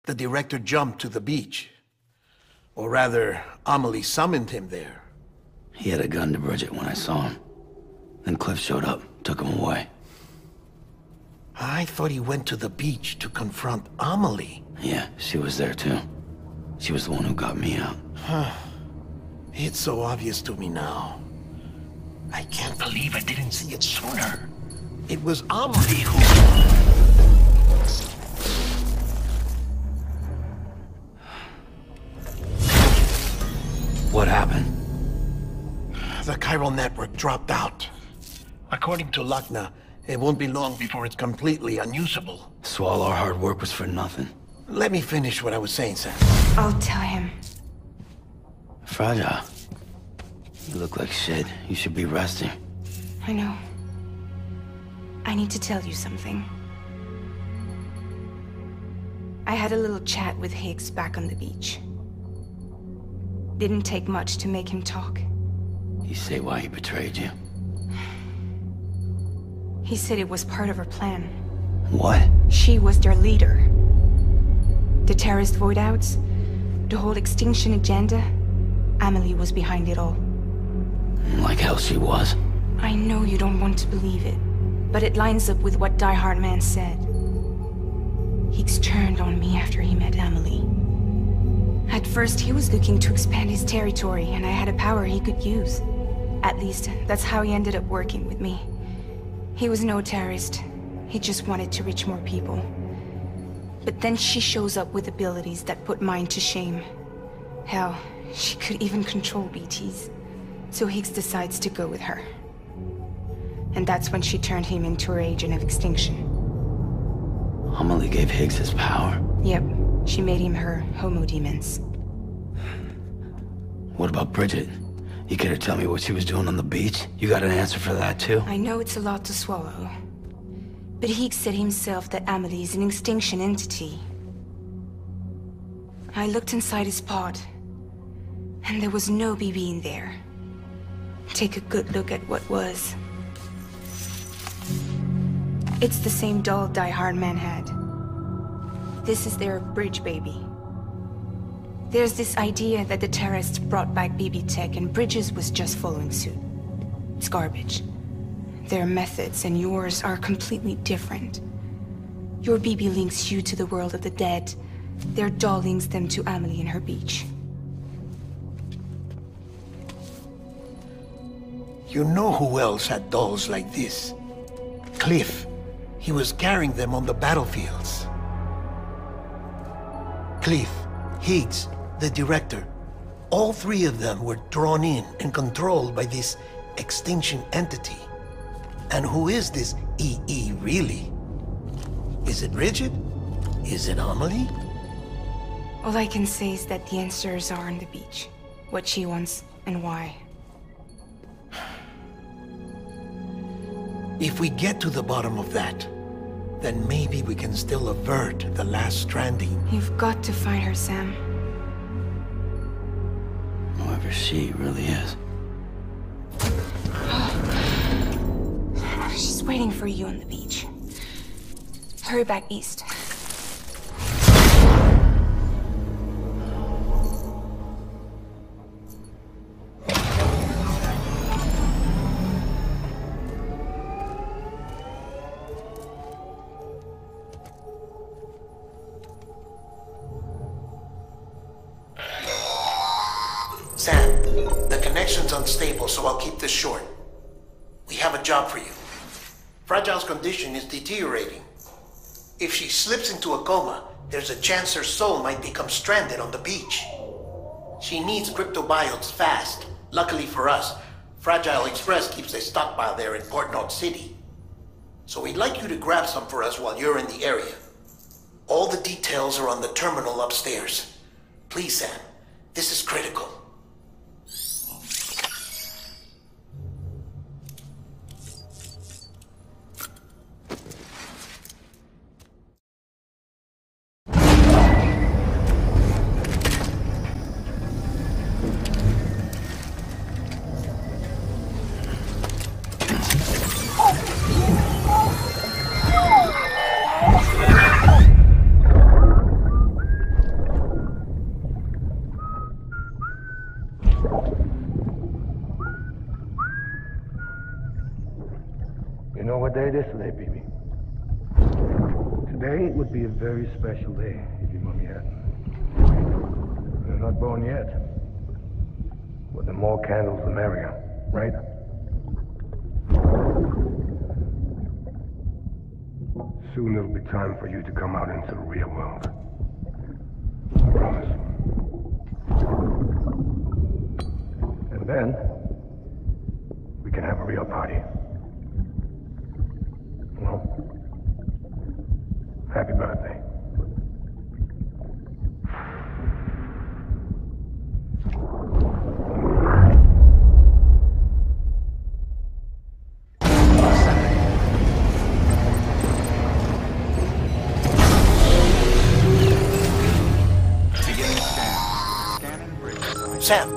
the director jumped to the beach. Or rather, Amelie summoned him there. He had a gun to Bridget when I saw him. Then Cliff showed up, took him away. I thought he went to the beach to confront Amelie. Yeah, she was there too. She was the one who got me out. It's so obvious to me now. I can't believe I didn't see it sooner. It was Amelie who... What happened? The chiral network dropped out. According to Lachna, it won't be long before it's completely unusable. So all our hard work was for nothing. Let me finish what I was saying, Sam. I'll tell him. Fragile. You look like shit. You should be resting. I know. I need to tell you something. I had a little chat with Higgs back on the beach. Didn't take much to make him talk. You say why he betrayed you? He said it was part of her plan. What? She was their leader. The terrorist voidouts, the whole extinction agenda, Amelie was behind it all. Like hell she was. I know you don't want to believe it, but it lines up with what Die Hard Man said. Higgs turned on me after he met Amelie. At first, he was looking to expand his territory, and I had a power he could use. At least, that's how he ended up working with me. He was no terrorist. He just wanted to reach more people. But then she shows up with abilities that put mine to shame. Hell, she could even control BTs. So Higgs decides to go with her. And that's when she turned him into her agent of extinction. Amelie gave Higgs his power? Yep. She made him her Homo Demens. What about Bridget? You care to tell me what she was doing on the beach? You got an answer for that too? I know it's a lot to swallow. But Higgs said himself that Amelie is an extinction entity. I looked inside his pod, and there was no BB in there. Take a good look at what was. It's the same doll Die Hard Man had. This is their bridge baby. There's this idea that the terrorists brought back BB tech and Bridges was just following suit. It's garbage. Their methods and yours are completely different. Your BB links you to the world of the dead. Their doll links them to Amelie and her beach. You know who else had dolls like this? Cliff. He was carrying them on the battlefields. Cliff, Higgs, the director, all three of them were drawn in and controlled by this extinction entity. And who is this EE really? Is it Bridget? Is it Amelie? All I can say is that the answers are on the beach. What she wants and why. If we get to the bottom of that, then maybe we can still avert the last stranding. You've got to find her, Sam. Whoever she really is. She's waiting for you on the beach. Hurry back east. Sam, the connection's unstable, so I'll keep this short. We have a job for you. Fragile's condition is deteriorating. If she slips into a coma, there's a chance her soul might become stranded on the beach. She needs cryptobiotes fast. Luckily for us, Fragile Express keeps a stockpile there in Port North City. So we'd like you to grab some for us while you're in the area. All the details are on the terminal upstairs. Please, Sam, this is critical. Today would be a very special day if your mommy hadn't. You're not born yet. But the more candles, the merrier, right? Soon it'll be time for you to come out into the real world. I promise. And then, we can have a real party. Well, happy birthday. Sam,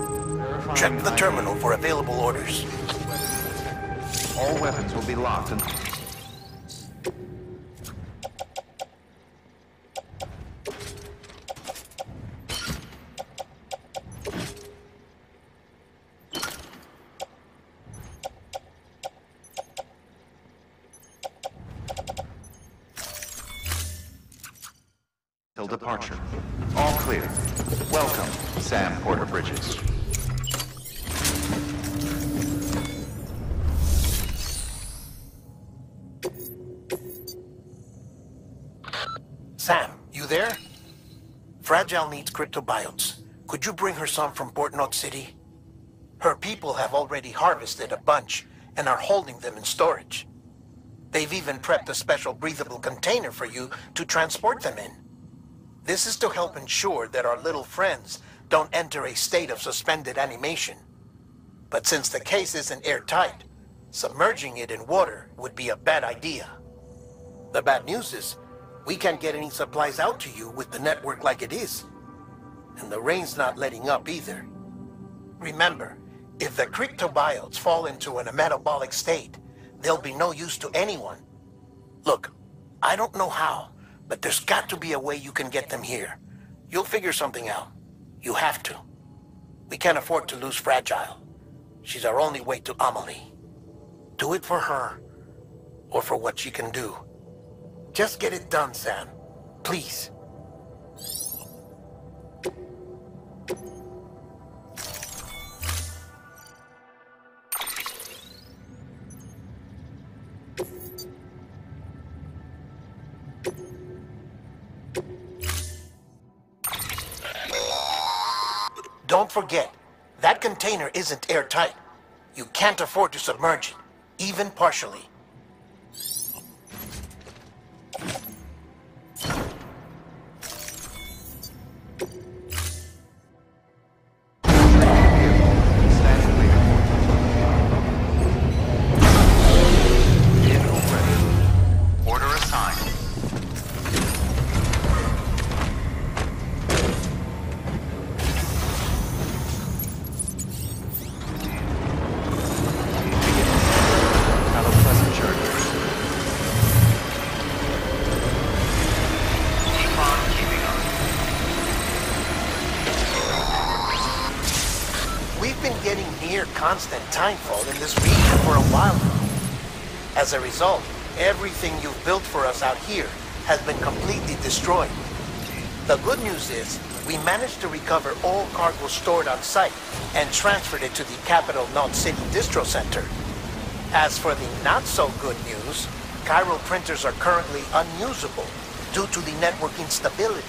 check the terminal for available orders. All weapons will be locked and... till departure. All clear. Welcome, Sam Porter Bridges. Sam, you there? Fragile needs cryptobiotes. Could you bring her some from Port Knot City? Her people have already harvested a bunch and are holding them in storage. They've even prepped a special breathable container for you to transport them in. This is to help ensure that our little friends don't enter a state of suspended animation. But since the case isn't airtight, submerging it in water would be a bad idea. The bad news is, we can't get any supplies out to you with the network like it is. And the rain's not letting up either. Remember, if the cryptobiotes fall into a metabolic state, they'll be no use to anyone. Look, I don't know how, but there's got to be a way you can get them here. You'll figure something out. You have to. We can't afford to lose Fragile. She's our only way to Amelie. Do it for her, or for what she can do. Just get it done, Sam. Please. Don't forget, that container isn't airtight. You can't afford to submerge it, even partially. Constant timefall in this region for a while now. As a result, everything you've built for us out here has been completely destroyed. The good news is, we managed to recover all cargo stored on site and transferred it to the capital Knot City Distro Center. As for the not-so-good news, chiral printers are currently unusable due to the network instability.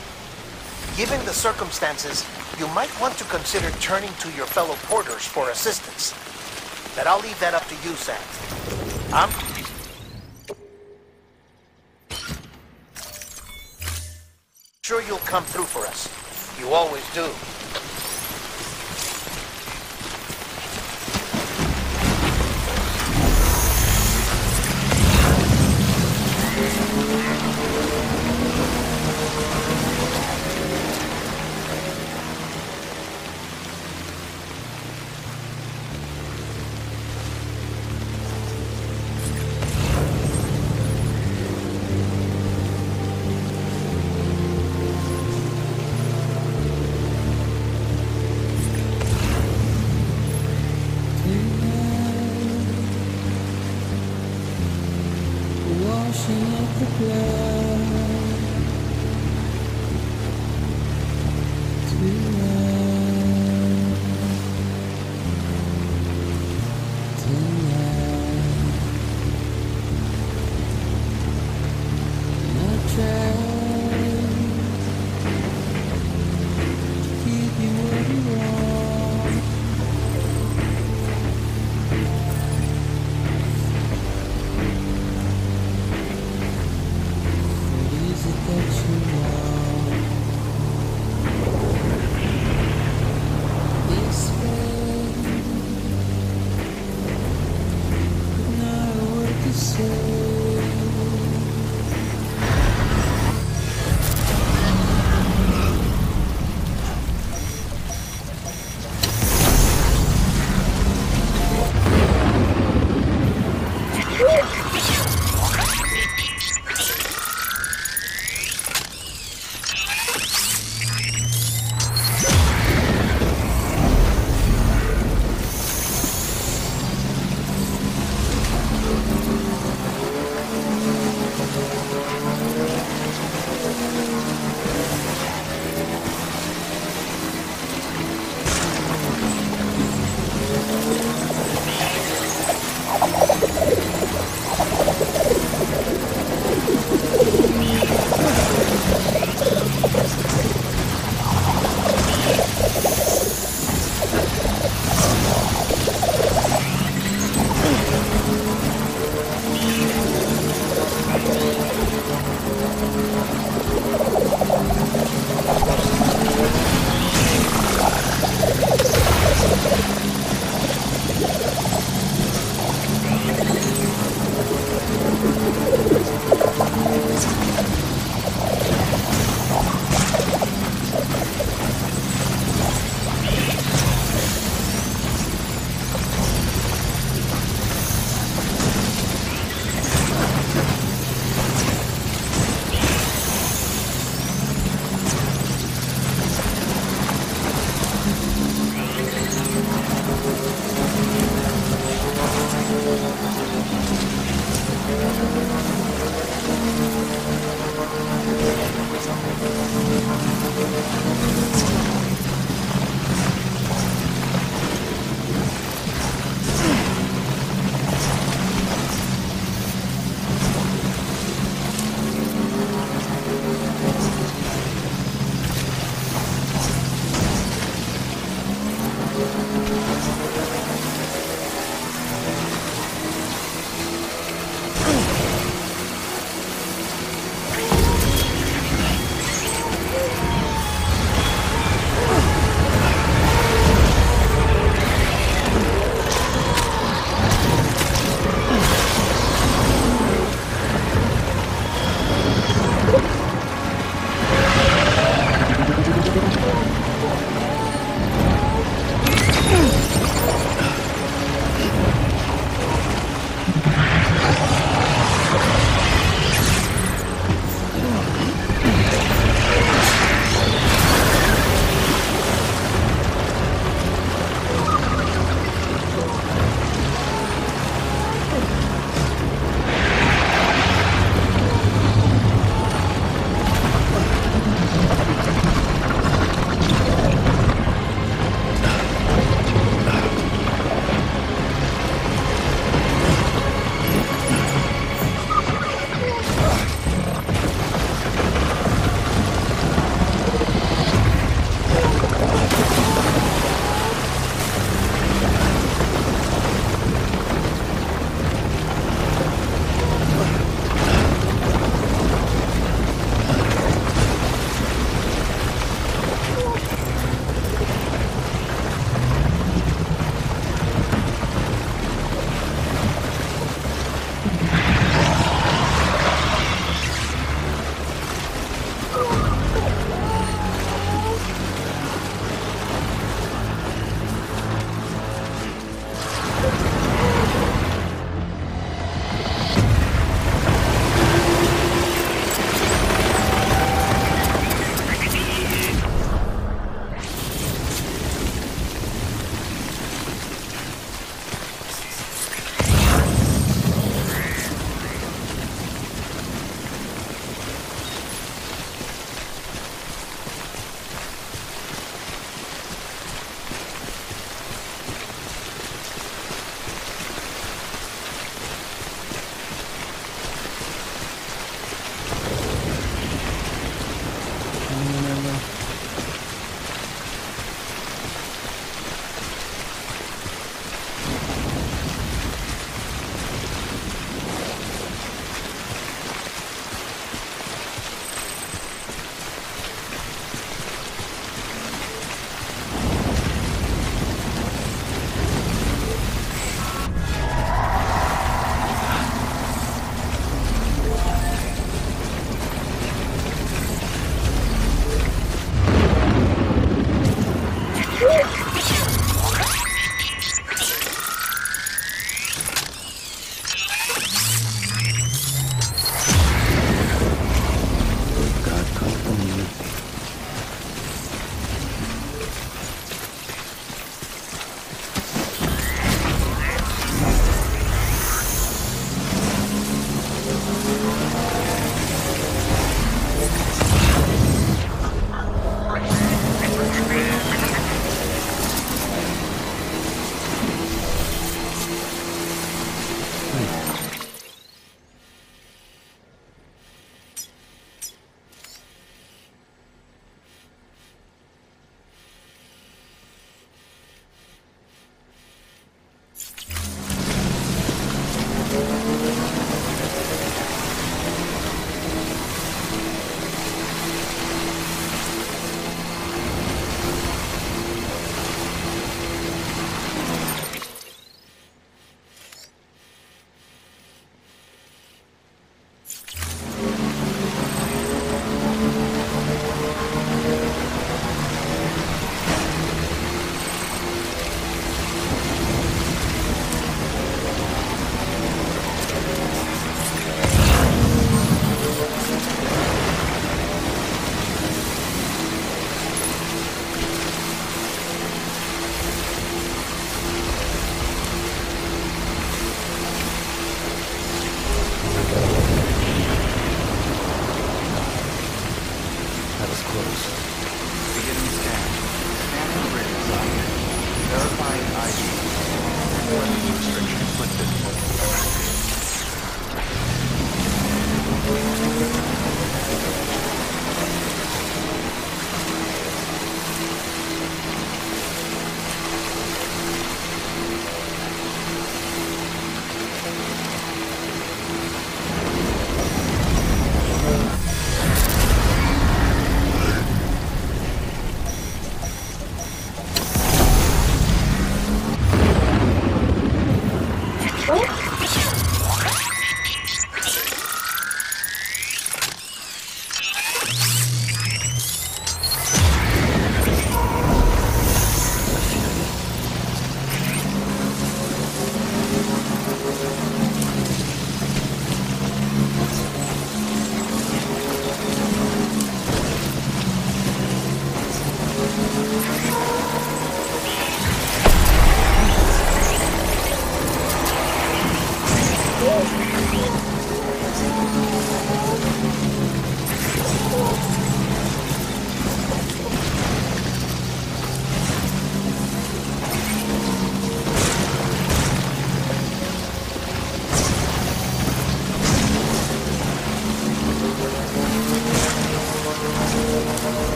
Given the circumstances, you might want to consider turning to your fellow porters for assistance. But I'll leave that up to you, Sam. I'm sure you'll come through for us. You always do.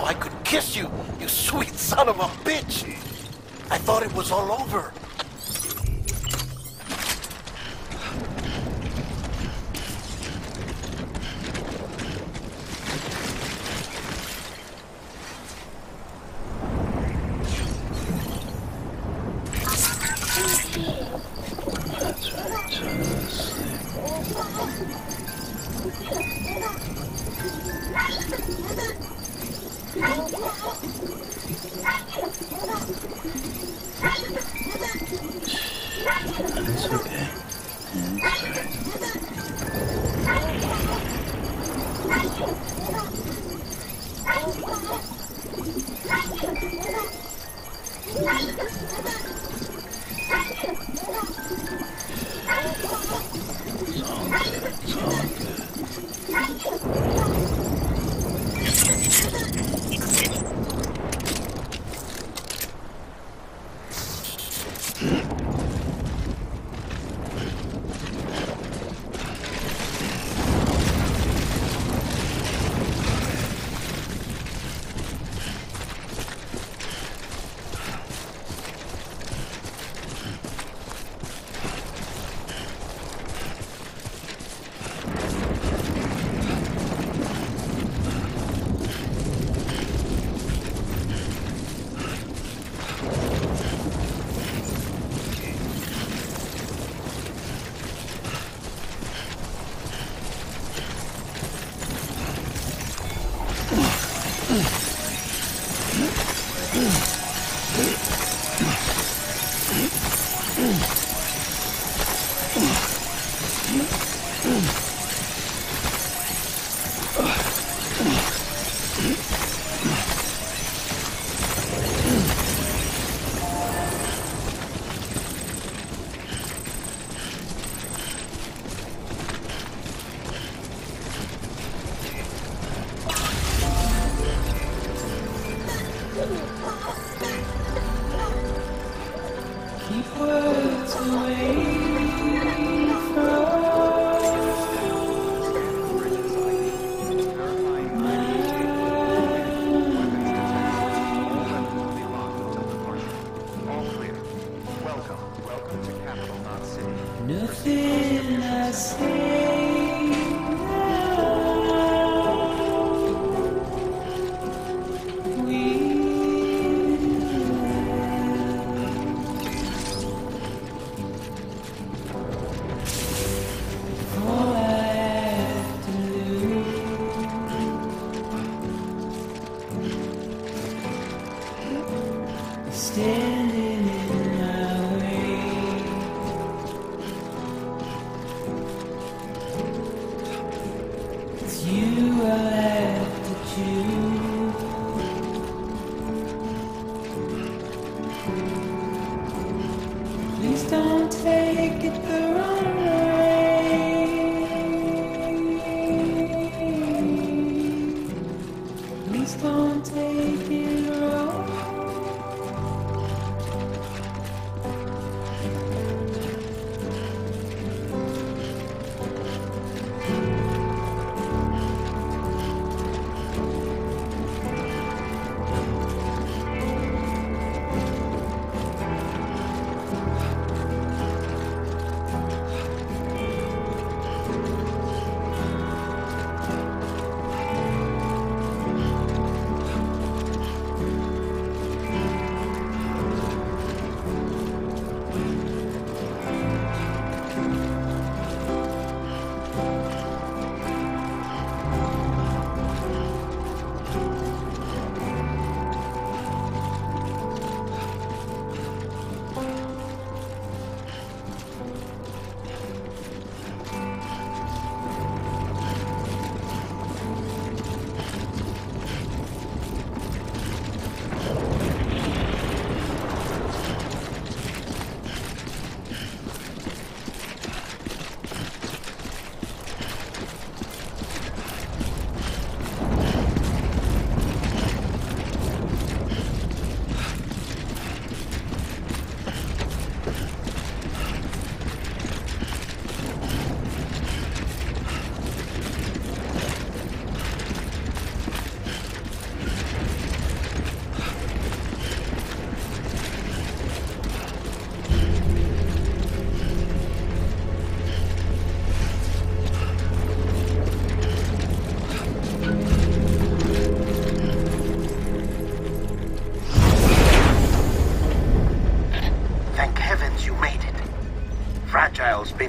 I could kiss you, you sweet son of a bitch. I thought it was all over. That's right, just It's okay.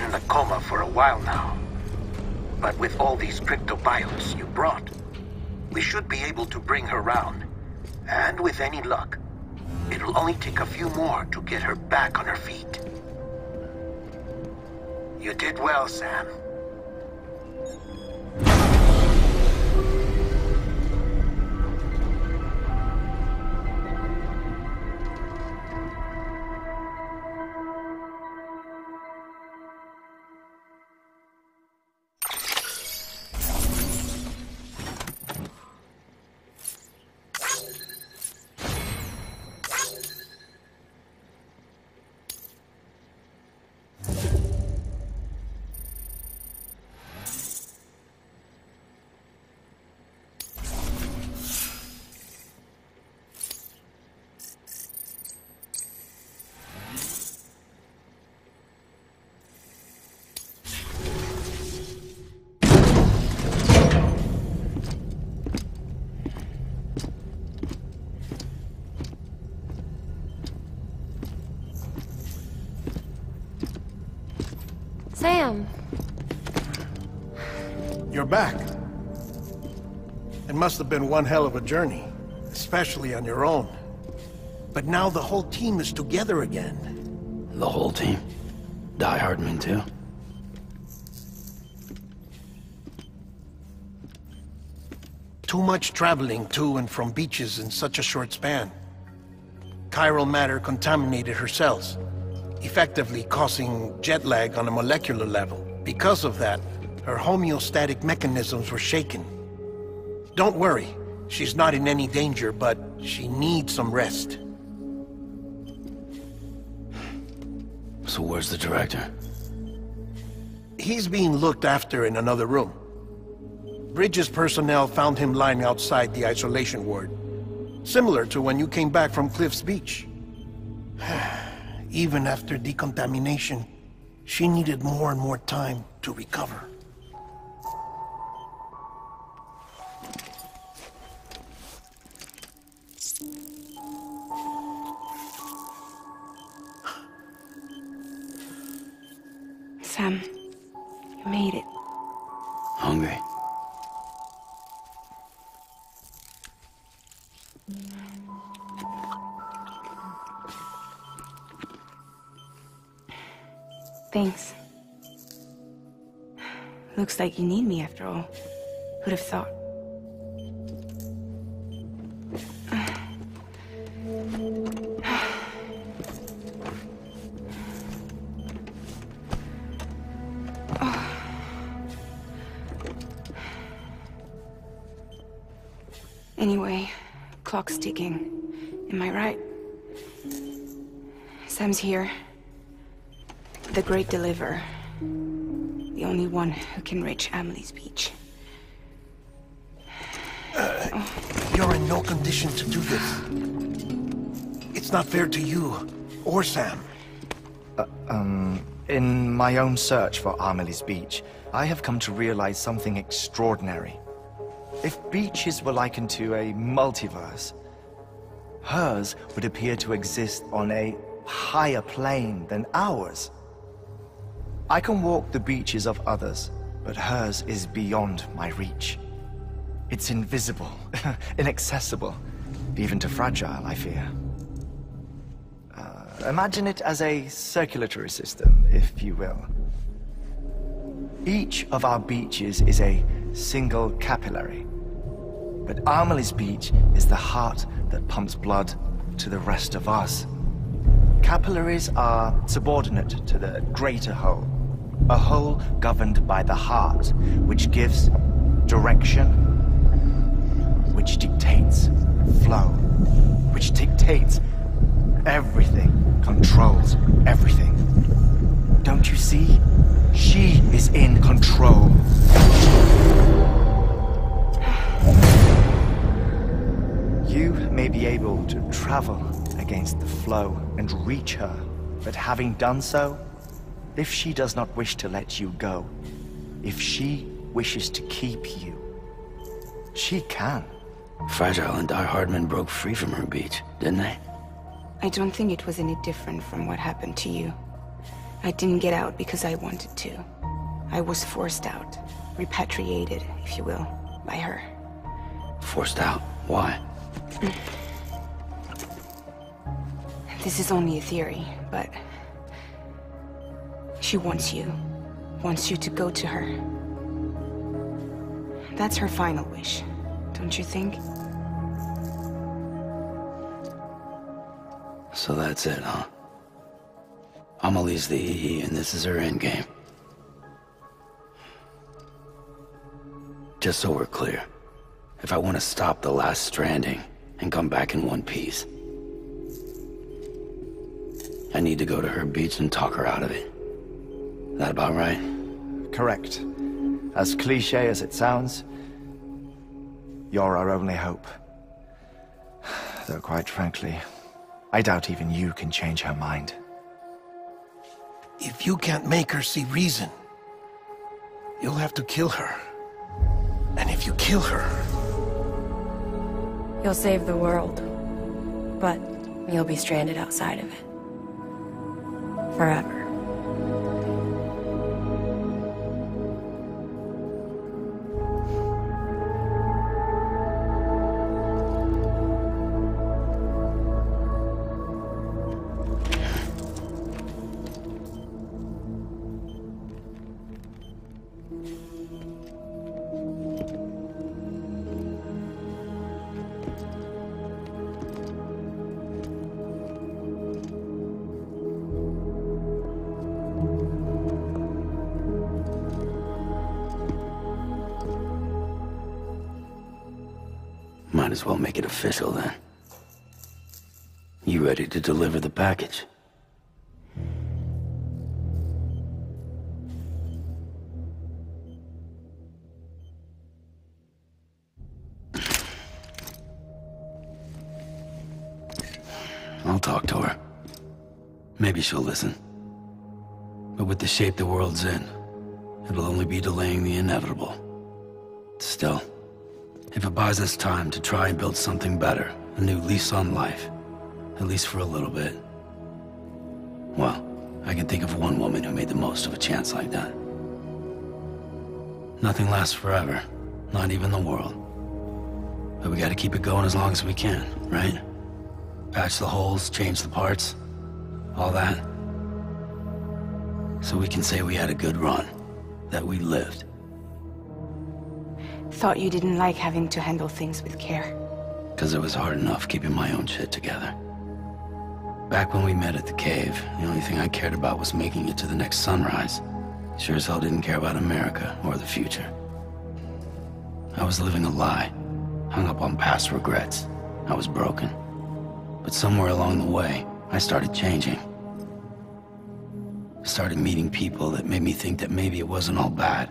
in the coma for a while now. But with all these cryptobiotes you brought, we should be able to bring her round. And with any luck, it'll only take a few more to get her back on her feet. You did well, Sam. Sam! You're back. It must have been one hell of a journey, especially on your own. But now the whole team is together again. The whole team? Die Hardman too? Too much traveling to and from beaches in such a short span. Chiral matter contaminated her cells, effectively causing jet lag on a molecular level. Because of that, her homeostatic mechanisms were shaken. Don't worry, she's not in any danger, but she needs some rest. So where's the director? He's being looked after in another room. Bridges personnel found him lying outside the isolation ward, similar to when you came back from Cliff's Beach. Even after decontamination, she needed more and more time to recover. Sam, you made it. Hungry? Thanks. Looks like you need me after all. Who'd have thought? Anyway, clock's ticking. Am I right? Sam's here. The Great Deliverer. The only one who can reach Amelie's Beach. You're in no condition to do this. It's not fair to you, or Sam. In my own search for Amelie's Beach, I have come to realize something extraordinary. If beaches were likened to a multiverse, hers would appear to exist on a higher plane than ours. I can walk the beaches of others, but hers is beyond my reach. It's invisible, inaccessible, even to fragile, I fear. Imagine it as a circulatory system, if you will. Each of our beaches is a single capillary, but Amelie's Beach is the heart that pumps blood to the rest of us. Capillaries are subordinate to the greater whole, a whole governed by the heart, which gives direction, which dictates flow, which dictates everything, controls everything. Don't you see? She is in control. You may be able to travel against the flow and reach her, but having done so, if she does not wish to let you go, if she wishes to keep you, she can. Fragile and Die Hardman broke free from her beach, didn't they? I don't think it was any different from what happened to you. I didn't get out because I wanted to. I was forced out. Repatriated, if you will, by her. Forced out? Why? This is only a theory, but... she wants you. Wants you to go to her. That's her final wish, don't you think? So that's it, huh? Amelie's the EE, and this is her endgame. Just so we're clear, if I want to stop the last Stranding and come back in one piece, I need to go to her beach and talk her out of it. That about right? Correct. As cliché as it sounds, you're our only hope. Though quite frankly, I doubt even you can change her mind. If you can't make her see reason, you'll have to kill her. And if you kill her... You'll save the world, but you'll be stranded outside of it. Forever. Might as well make it official then. You ready to deliver the package? I'll talk to her. Maybe she'll listen. But with the shape the world's in, it'll only be delaying the inevitable. Still, if it buys us time to try and build something better, a new lease on life, at least for a little bit, well, I can think of one woman who made the most of a chance like that. Nothing lasts forever, not even the world. But we gotta keep it going as long as we can, right? Patch the holes, change the parts, all that. So we can say we had a good run, that we lived. Thought you didn't like having to handle things with care. 'Cause it was hard enough keeping my own shit together. Back when we met at the cave, the only thing I cared about was making it to the next sunrise. Sure as hell didn't care about America or the future. I was living a lie, hung up on past regrets. I was broken. But somewhere along the way, I started changing. Started meeting people that made me think that maybe it wasn't all bad.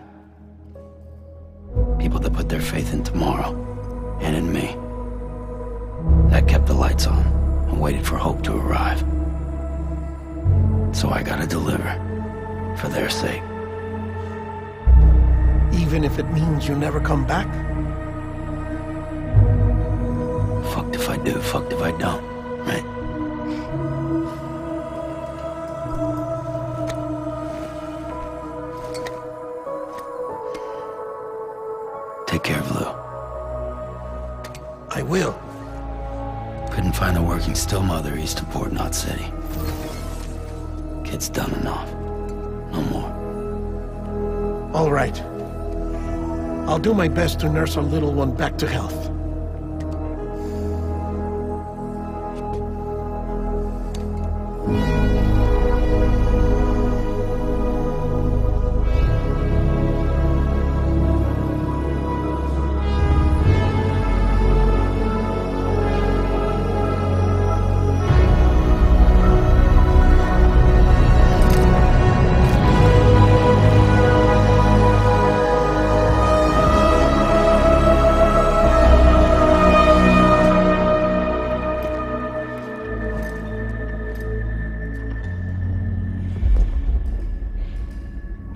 People that put their faith in tomorrow, and in me. That kept the lights on, and waited for hope to arrive. So I gotta deliver, for their sake. Even if it means you never come back? Fucked if I do, fucked if I don't, right? Take care of Lou. I will. Couldn't find a working still mother east of Port Knot City. Kid's done enough. No more. All right. I'll do my best to nurse our little one back to health.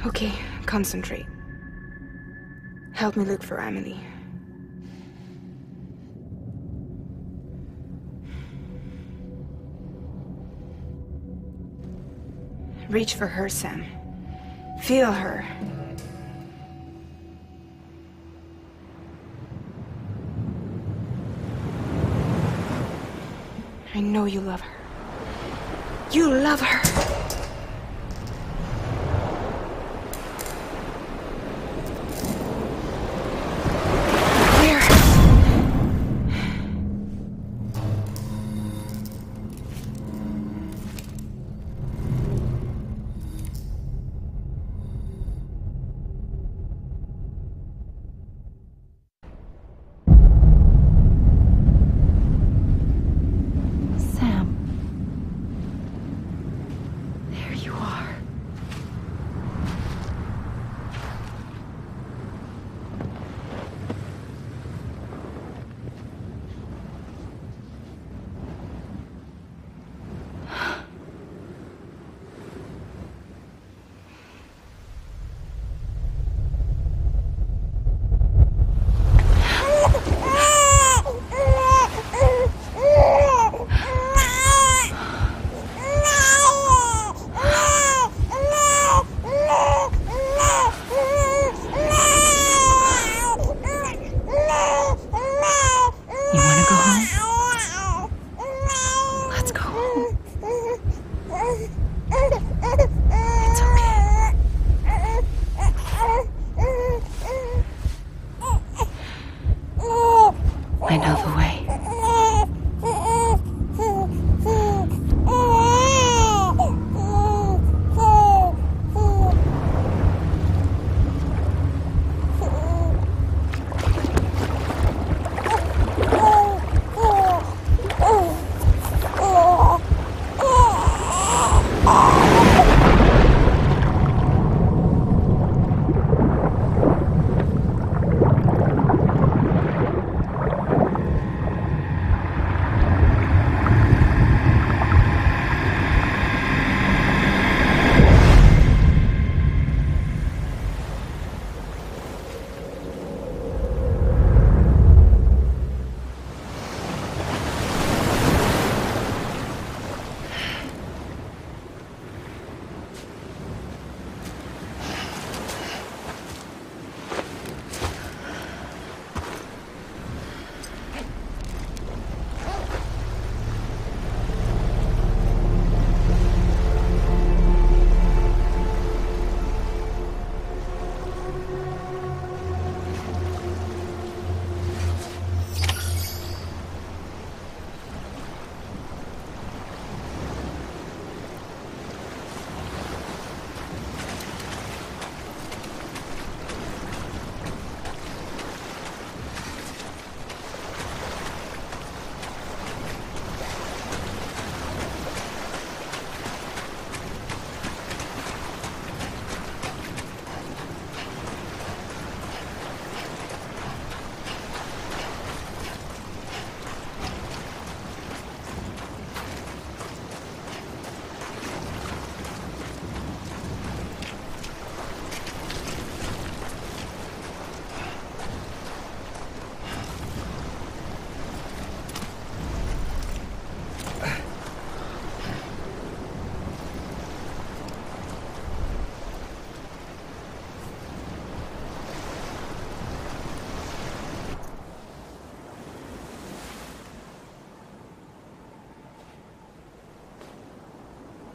Okay, concentrate. Help me look for Amelie. Reach for her, Sam. Feel her. I know you love her. You love her.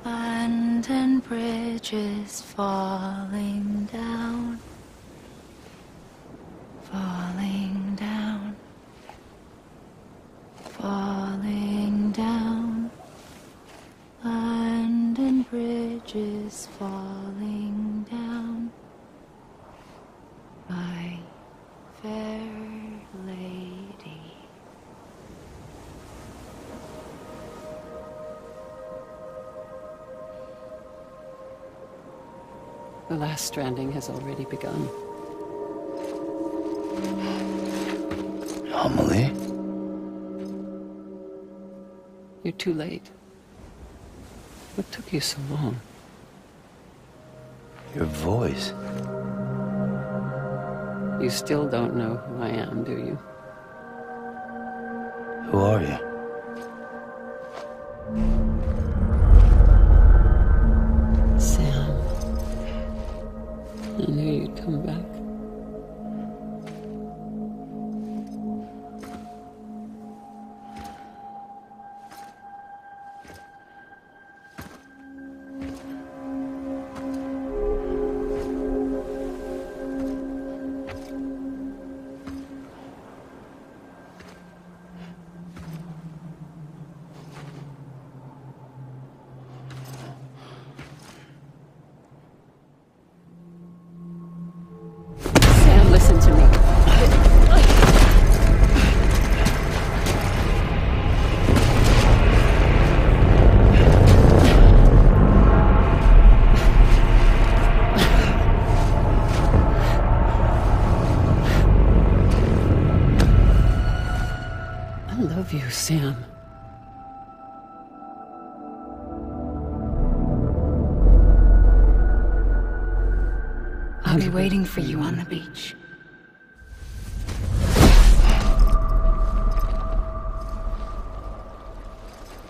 London Bridge is falling down, falling down, falling down. London Bridge is falling down, my fair lady. The last stranding has already begun. Amelie? You're too late. What took you so long? Your voice. You still don't know who I am, do you? Who are you? I'll be waiting for you on the beach.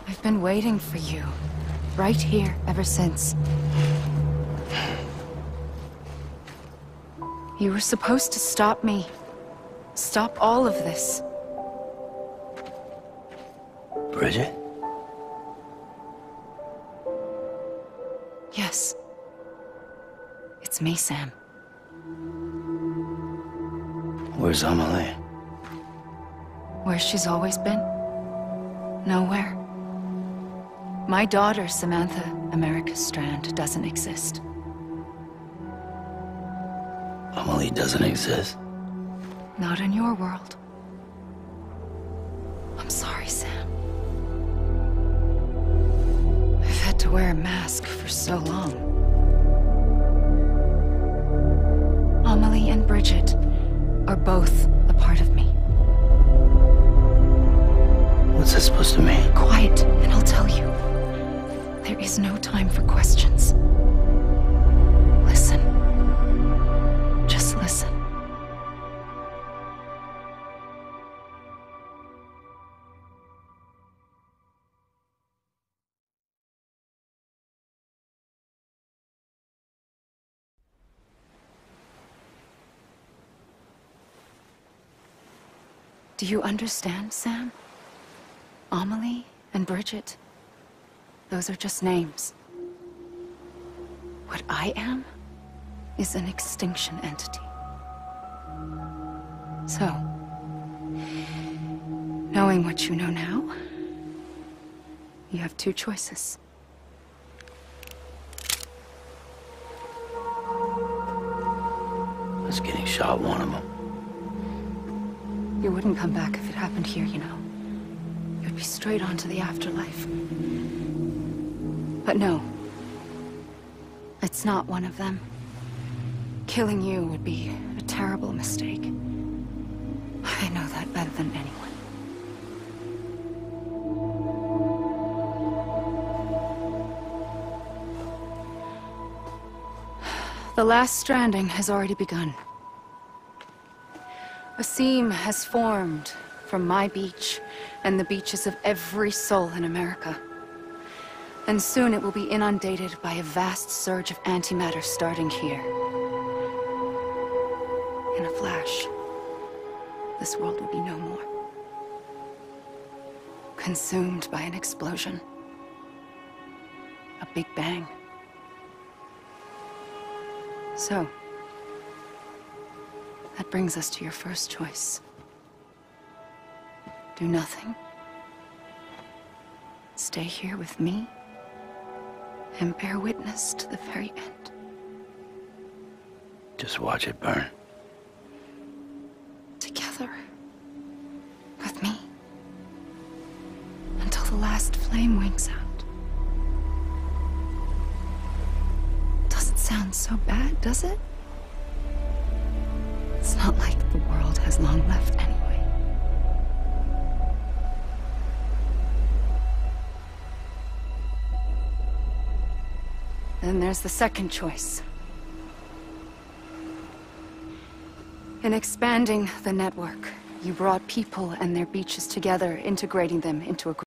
I've been waiting for you, right here, ever since. You were supposed to stop me. Stop all of this. Bridget? Yes. It's me, Sam. Where's Amelie? Where she's always been. Nowhere. My daughter, Samantha America Strand, doesn't exist. Amelie doesn't exist? Not in your world. I'm sorry, Sam. I've had to wear a mask for so long. Amelie and Bridget are both a part of me. What's that supposed to mean? Quiet, and I'll tell you. There is no time for questions. Listen. Just listen. Do you understand, Sam? Amelie and Bridget, those are just names. What I am is an extinction entity. So, knowing what you know now, you have two choices. Us getting shot, one of them. You wouldn't come back if it happened here, you know. You'd be straight on to the afterlife. But no. It's not one of them. Killing you would be a terrible mistake. I know that better than anyone. The last stranding has already begun. A seam has formed from my beach and the beaches of every soul in America. And soon it will be inundated by a vast surge of antimatter starting here. In a flash, this world will be no more. Consumed by an explosion. A big bang. So, that brings us to your first choice. Do nothing. Stay here with me and bear witness to the very end. Just watch it burn. Together. With me. Until the last flame winks out. Doesn't sound so bad, does it? It's not like the world has long left anyway. Then there's the second choice. In expanding the network, you brought people and their beaches together, integrating them into a